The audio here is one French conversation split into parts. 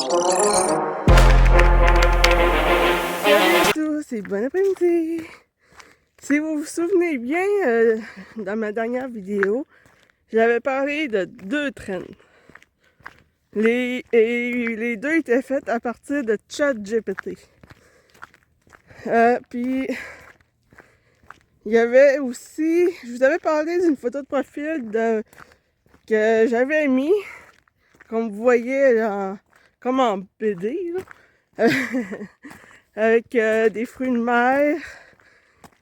Salut à tous et bon après-midi! Si vous vous souvenez bien, dans ma dernière vidéo, j'avais parlé de deux trends. Les deux étaient faits à partir de ChatGPT. Puis, il y avait aussi... Je vous avais parlé d'une photo de profil que j'avais mis, comme vous voyez, comme en BD, là. Avec des fruits de mer,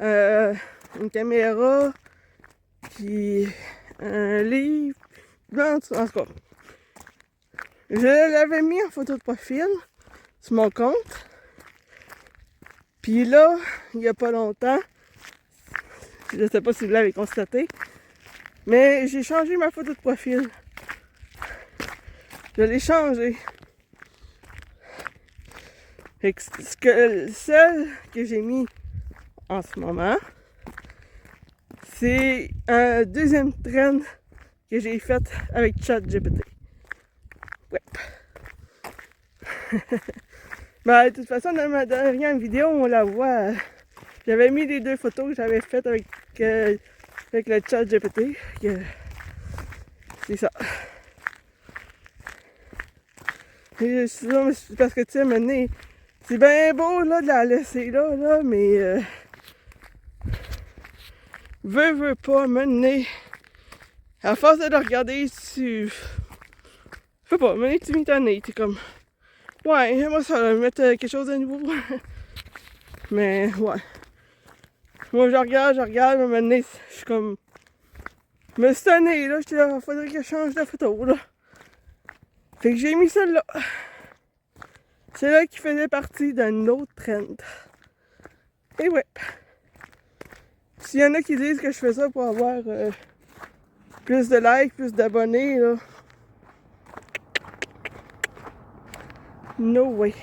une caméra, puis un livre, en tout cas. Je l'avais mis en photo de profil sur mon compte. Puis là, il n'y a pas longtemps, je ne sais pas si vous l'avez constaté, mais j'ai changé ma photo de profil. Je l'ai changée. Celle que j'ai mis en ce moment, c'est un deuxième trend que j'ai fait avec ChatGPT. Ouais. Ben, de toute façon, dans ma dernière vidéo, on la voit. J'avais mis les deux photos que j'avais faites avec le ChatGPT. C'est ça. Et c'est parce que, tu sais, maintenant, c'est bien beau là, de la laisser là, mais veux pas mener. À force de le regarder, je sais pas, mener tu m'étonnes, t'es comme ouais, j'aimerais ça mettre quelque chose de nouveau. Mais ouais. Moi je regarde, mais maintenant je suis comme. Je me suis tanné là, j'étais là, faudrait que je change de photo là. Fait que j'ai mis celle-là. C'est là qui faisait partie d'un autre trend. Et ouais. S'il y en a qui disent que je fais ça pour avoir plus de likes, plus d'abonnés, là. No way.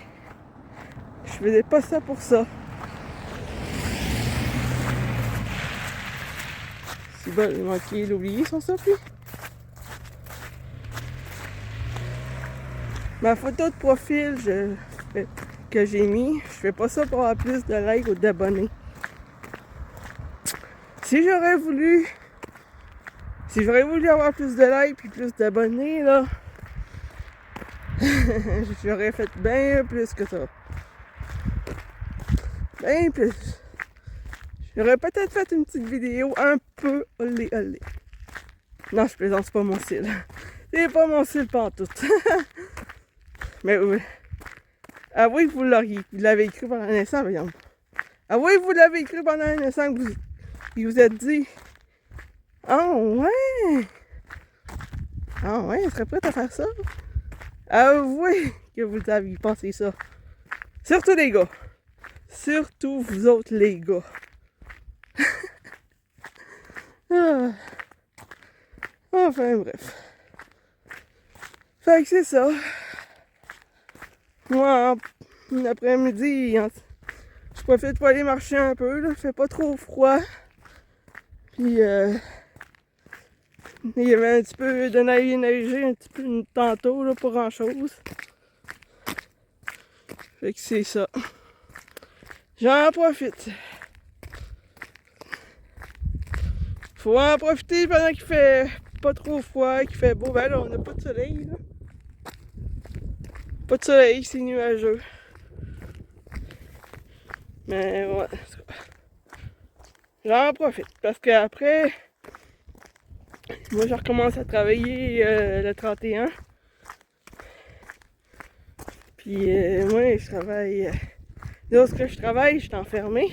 Je faisais pas ça pour ça. C'est bon, il manquait l'oublier son ça, puis. Ma photo de profil que j'ai mis, je fais pas ça pour avoir plus de likes ou d'abonnés. Si j'aurais voulu avoir plus de likes et plus d'abonnés, là, j'aurais fait bien plus que ça. Bien plus. J'aurais peut-être fait une petite vidéo un peu olé. Non, je plaisante, c'est pas mon style. C'est pas mon style pantoute. Mais oui. Avouez que vous l'avez écrit pendant un instant, par exemple. Avouez que vous l'avez écrit pendant un instant que vous êtes dit oh ouais! Ah ouais, elle serait prête à faire ça? Avouez que vous aviez pensé ça. Surtout les gars. Surtout vous autres les gars. Ah. Enfin bref. Fait que c'est ça. Moi, l'après-midi, je profite pour aller marcher un peu, là. Il fait pas trop froid. Puis il y avait un petit peu de neigé un petit peu tantôt, là, pas grand chose. Fait que c'est ça. J'en profite. Faut en profiter pendant qu'il fait pas trop froid, qu'il fait beau. Ben là, on n'a pas de soleil, là. Pas de soleil, c'est nuageux. Mais ouais, j'en profite parce qu'après, moi je recommence à travailler le 31. Puis moi je travaille. Lorsque je travaille, je suis enfermée.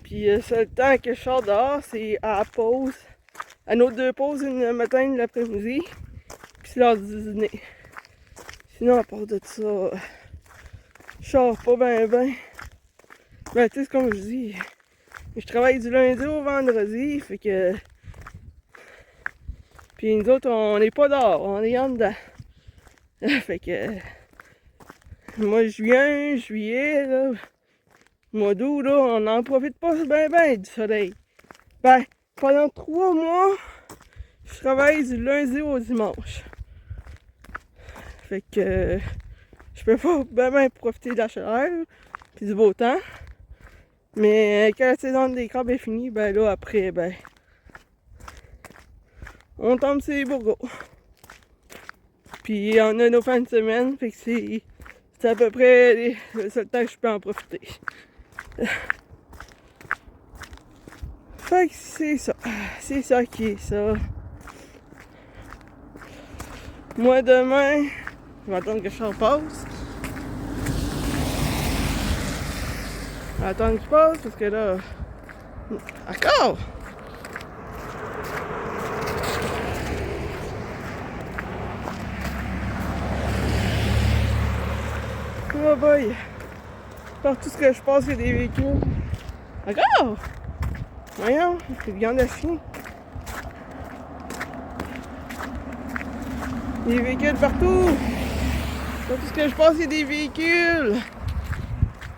Puis le seul temps que je sors dehors, c'est à la pause. À nos deux pauses, une le matin et l'après-midi. Puis c'est l'heure du dîner. Sinon, à part de ça, je sors pas ben. Ben, tu sais, comme je dis, je travaille du lundi au vendredi, fait que. Puis nous autres, on n'est pas dehors, on est en dedans. Fait que. Moi, juillet, là, mois d'août, là, on n'en profite pas ben du soleil. Ben, pendant 3 mois, je travaille du lundi au dimanche. Fait que je peux pas bien profiter de la chaleur puis du beau temps. Mais quand la saison des crabes est finie, ben là après, ben on tombe sur les bourgots. Puis on a nos fins de semaine, fait que c'est à peu près le seul temps que je peux en profiter. Fait que c'est ça. C'est ça qui est ça. Moi demain, je vais attendre que je passe. Je vais attendre que je passe parce que là. Encore! Oh boy! Partout ce que je passe, il y a des véhicules. Encore! Voyons, c'est de viande à chien. Des véhicules partout! Partout ce que je passe, il y a des véhicules!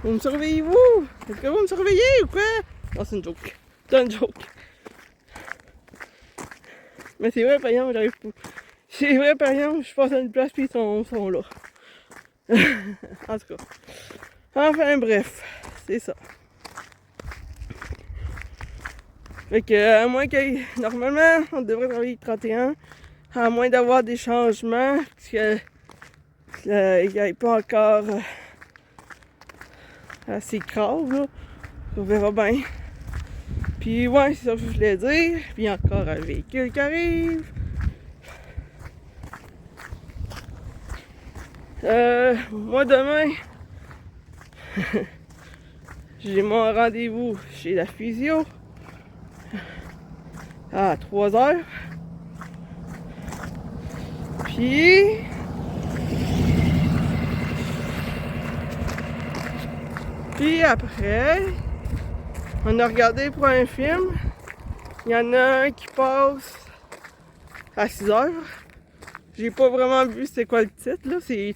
Vous me surveillez, vous? Est-ce que vous me surveillez ou quoi? Non, c'est une joke. C'est une joke. Mais c'est vrai, par exemple, j'arrive pas. C'est vrai, par exemple, je passe à une place puis ils sont là. En tout cas. Enfin, bref. C'est ça. Fait que, à moins que, normalement, on devrait travailler 31, à moins d'avoir des changements, parce que il n'y a pas encore assez grave, là. On verra bien. Puis, ouais, c'est ça que je voulais dire. Puis, encore un véhicule qui arrive. Moi, demain, j'ai mon rendez-vous chez la physio à 3h. Puis après, on a regardé pour un film. Il y en a un qui passe à 6h. J'ai pas vraiment vu c'est quoi le titre, là. C'est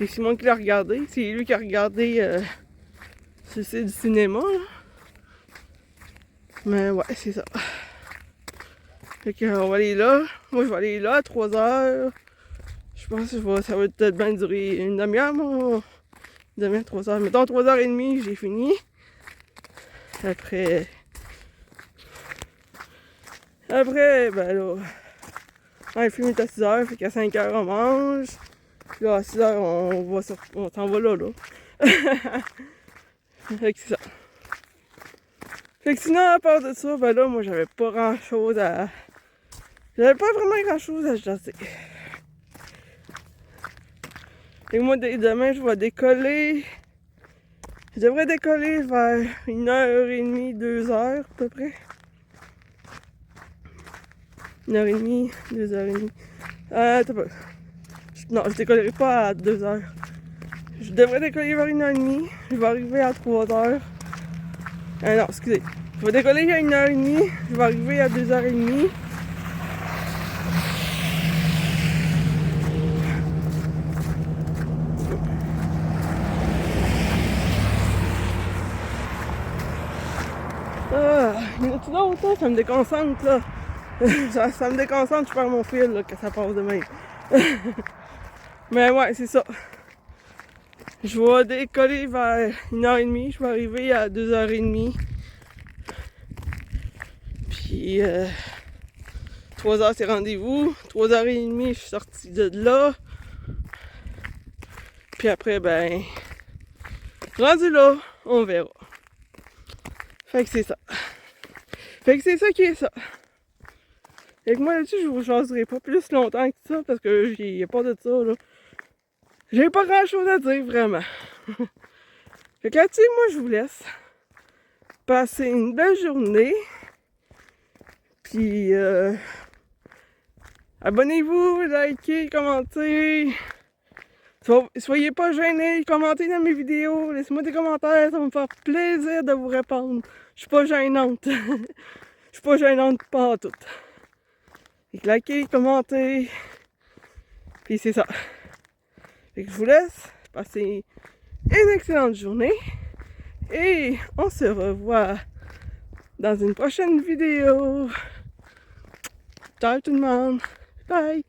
Simon qui l'a regardé. C'est lui qui a regardé c'est du cinéma, là. Mais ouais, c'est ça. Fait qu'on va aller là. Moi, je vais aller là à 3h. Je pense que ça va peut-être bien durer une demi-heure, moi. Une demi-heure, 3h. Mettons 3h30, j'ai fini. Après, ben là, le film est à 6h, fait qu'à 5h on mange. Puis là, à 6h, on s'en va là. Fait que c'est ça. Fait que sinon, à part de ça, ben là, moi, j'avais pas grand-chose à... J'avais pas vraiment grand-chose à jaser. Fait que moi, demain, je vais décoller. Je devrais décoller vers 1h30, 2h à peu près. 1h30, 2h30. Attends pas. Non, je décollerai pas à 2h. Je devrais décoller vers 1h30. Je vais arriver à 3h. Non, excusez. Je vais décoller à 1h30. Je vais arriver à 2h30. Il y en a-tu d'autres, là? Ça me déconcentre, là. ça me déconcentre, je perds mon fil, là, que ça passe de même. Mais ouais, c'est ça. Je vais décoller vers 1h30, je vais arriver à 2h30. Puis 3h c'est rendez-vous. 3h30, je suis sortie de là. Puis après, ben, rendu là, on verra. Fait que c'est ça. Fait que c'est ça qui est ça. Fait que moi là-dessus, je vous jaserai pas plus longtemps que ça parce que j'ai pas de ça là. J'ai pas grand chose à dire vraiment. Fait que là-dessus, moi je vous laisse. Passer une belle journée. Puis abonnez-vous, likez, commentez. Soyez pas gênés, commentez dans mes vidéos, laissez-moi des commentaires, ça va me faire plaisir de vous répondre. Je suis pas gênante. Je suis pas gênante pas tout. Fait que likez, commentez. Puis c'est ça. Fait que je vous laisse. Passez une excellente journée. Et on se revoit dans une prochaine vidéo. Ciao tout le monde. Bye.